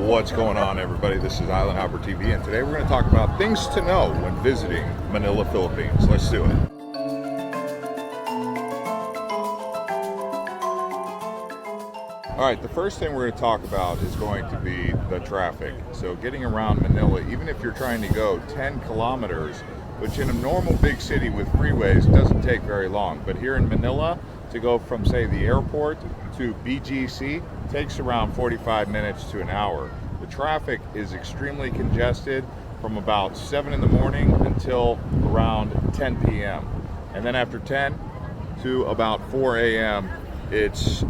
What's going on, everybody? This is Island Hopper TV, and today we're going to talk about things to know when visiting Manila, Philippines. Let's do it. Alright, the first thing we're going to talk about is going to be the traffic. So getting around Manila, even if you're trying to go 10 kilometers, which in a normal big city with freeways doesn't take very long. But here in Manila, to go from, say, the airport to BGC takes around 45 minutes to an hour. The traffic is extremely congested from about 7 in the morning until around 10 p.m. And then after 10 to about 4 a.m., it's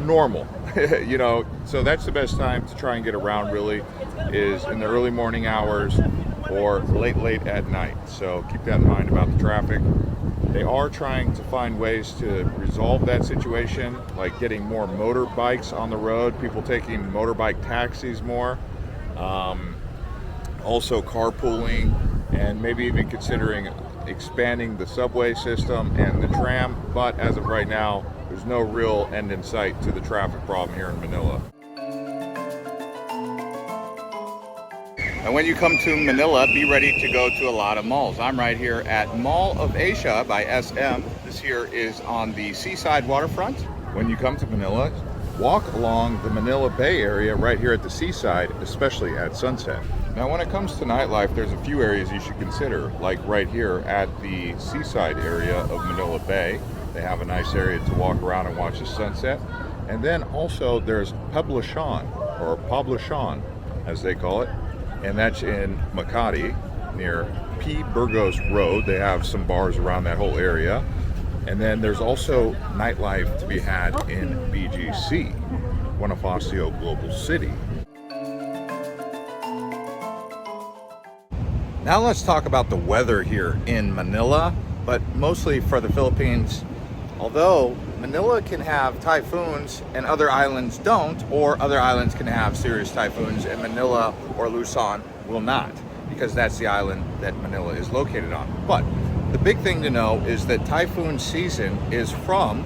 normal. You know, so that's the best time to try and get around, really, is in the early morning hours or late at night. So keep that in mind about the traffic. They are trying to find ways to resolve that situation, like getting more motorbikes on the road, people taking motorbike taxis more, also carpooling, and maybe even considering expanding the subway system and the tram. But as of right now, there's no real end in sight to the traffic problem here in Manila. And when you come to Manila, be ready to go to a lot of malls. I'm right here at Mall of Asia by SM. This here is on the seaside waterfront. When you come to Manila, walk along the Manila Bay area right here at the seaside, especially at sunset. Now, when it comes to nightlife, there's a few areas you should consider, like right here at the seaside area of Manila Bay. They have a nice area to walk around and watch the sunset. And then also there's Poblacion, or Poblacion, as they call it. And that's in Makati, near P. Burgos Road. They have some bars around that whole area. And then there's also nightlife to be had in BGC, Bonafacio Global City. Now let's talk about the weather here in Manila, but mostly for the Philippines. Although Manila can have typhoons and other islands don't, or other islands can have serious typhoons and Manila or Luzon will not, because that's the island that Manila is located on. But the big thing to know is that typhoon season is from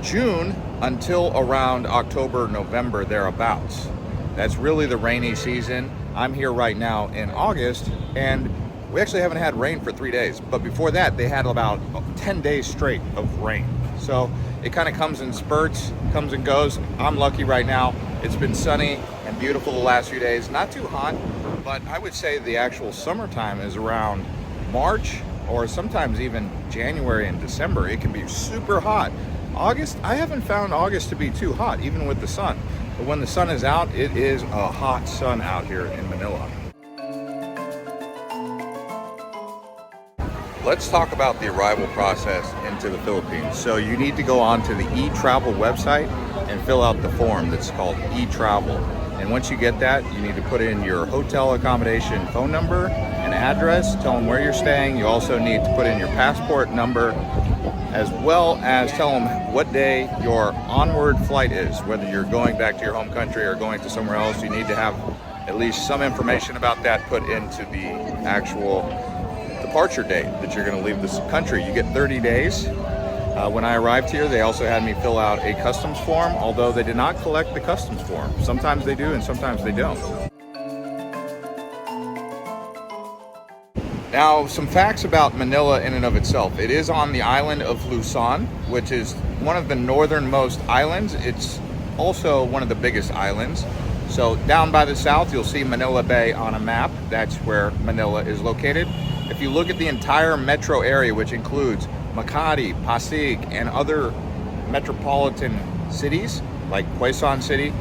June until around October, November, thereabouts. That's really the rainy season. I'm here right now in August, and we actually haven't had rain for 3 days, but before that they had about 10 days straight of rain. So it kind of comes in spurts, comes and goes. I'm lucky right now. It's been sunny and beautiful the last few days. Not too hot, but I would say the actual summertime is around March or sometimes even January and December. It can be super hot. August, I haven't found August to be too hot, even with the sun. But when the sun is out, it is a hot sun out here in Manila. Let's talk about the arrival process into the Philippines. So you need to go onto the eTravel website and fill out the form that's called eTravel. And once you get that, you need to put in your hotel accommodation phone number and address, tell them where you're staying. You also need to put in your passport number, as well as tell them what day your onward flight is. Whether you're going back to your home country or going to somewhere else, you need to have at least some information about that put into the actual departure date that you're going to leave this country. You get 30 days. When I arrived here, they also had me fill out a customs form, although they did not collect the customs form. Sometimes they do and sometimes they don't. Now, some facts about Manila in and of itself. It is on the island of Luzon, which is one of the northernmost islands. It's also one of the biggest islands. So down by the south, you'll see Manila Bay on a map. That's where Manila is located. If you look at the entire metro area, which includes Makati, Pasig, and other metropolitan cities like Quezon City,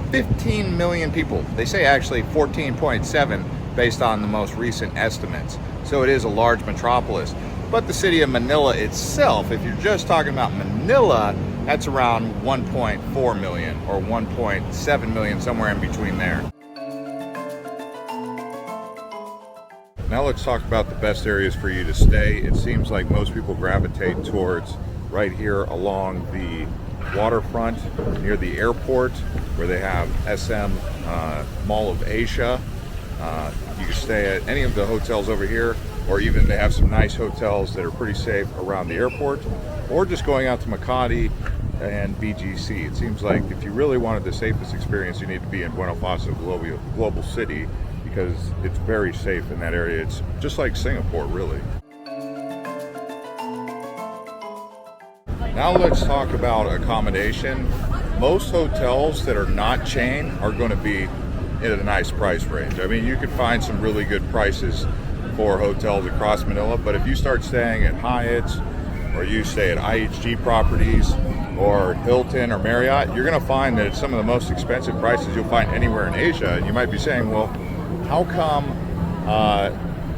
15 million people. They say actually 14.7 based on the most recent estimates. So it is a large metropolis. But the city of Manila itself, if you're just talking about Manila, that's around 1.4 million or 1.7 million, somewhere in between there. Now let's talk about the best areas for you to stay. It seems like most people gravitate towards right here along the waterfront near the airport, where they have SM Mall of Asia. You can stay at any of the hotels over here, or even they have some nice hotels that are pretty safe around the airport, or just going out to Makati and BGC. It seems like if you really wanted the safest experience, you need to be in Bonafacio Global City, because it's very safe in that area. It's just like Singapore, really. Now let's talk about accommodation. Most hotels that are not chain are going to be in a nice price range. I mean, you could find some really good prices for hotels across Manila, but if you start staying at Hyatt's, or you stay at IHG properties, or Hilton or Marriott, you're going to find that it's some of the most expensive prices you'll find anywhere in Asia. And you might be saying, well, how come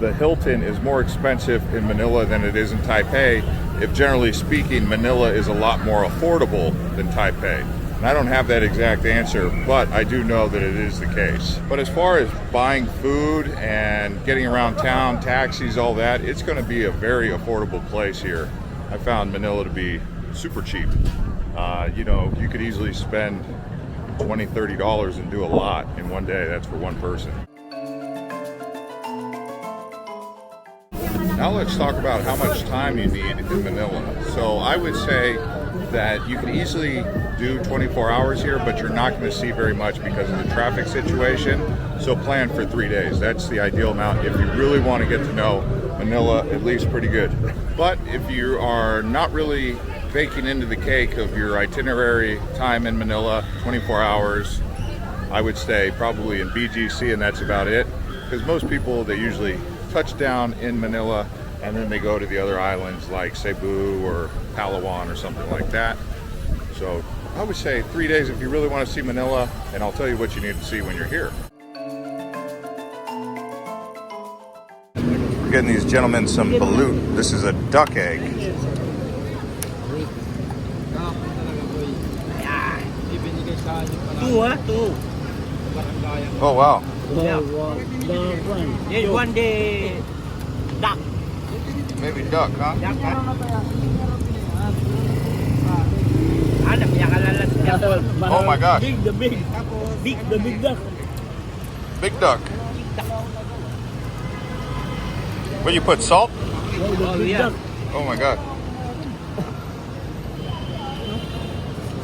the Hilton is more expensive in Manila than it is in Taipei, if generally speaking, Manila is a lot more affordable than Taipei? And I don't have that exact answer, but I do know that it is the case. But as far as buying food and getting around town, taxis, all that, it's going to be a very affordable place here. I found Manila to be super cheap. You know, you could easily spend $20, $30 and do a lot in one day. That's for one person. Now let's talk about how much time you need in Manila. So I would say that you can easily do 24 hours here, but you're not going to see very much because of the traffic situation. So plan for 3 days. That's the ideal amount if you really want to get to know Manila at least pretty good. But if you are not really baking into the cake of your itinerary time in Manila, 24 hours, I would stay probably in BGC, and that's about it. Because most people, they usually touch down in Manila and then they go to the other islands like Cebu or Palawan or something like that. So I would say 3 days if you really want to see Manila, and I'll tell you what you need to see when you're here. We're getting these gentlemen some balut. This is a duck egg. Two. Oh wow. Yeah, one day duck. Maybe duck, huh? Duck, Oh my gosh. The big duck. Big duck. What, you put salt? Oh, yeah. Oh my god.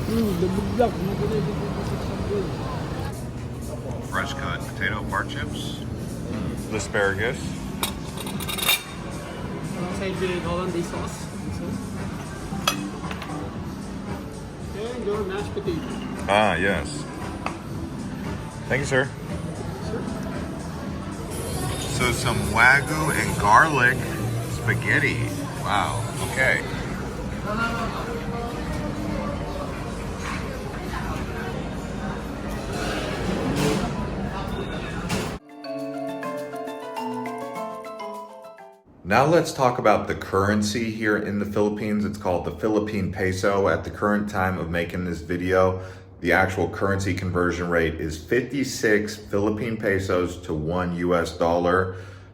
The big duck. Fresh cut potato bar chips. Asparagus. Outside the Hollandaise sauce. And your mashed potato. Ah, yes. Thank you, sir. So some Wagyu and garlic spaghetti. Wow, okay. Now let's talk about the currency here in the Philippines. It's called the Philippine peso. At the current time of making this video, the actual currency conversion rate is 56 Philippine pesos to $1 US.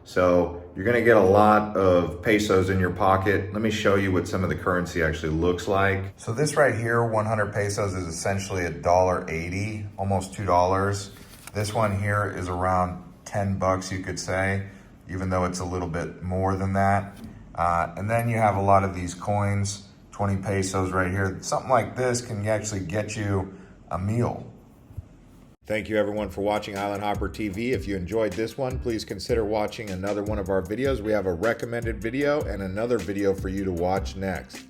So you're gonna get a lot of pesos in your pocket. Let me show you what some of the currency actually looks like. So this right here, 100 pesos is essentially $1.80, almost $2. This one here is around 10 bucks, you could say, even though it's a little bit more than that. And then you have a lot of these coins, 20 pesos right here. Something like this can actually get you a meal. Thank you everyone for watching Island Hopper TV. If you enjoyed this one, please consider watching another one of our videos. We have a recommended video and another video for you to watch next.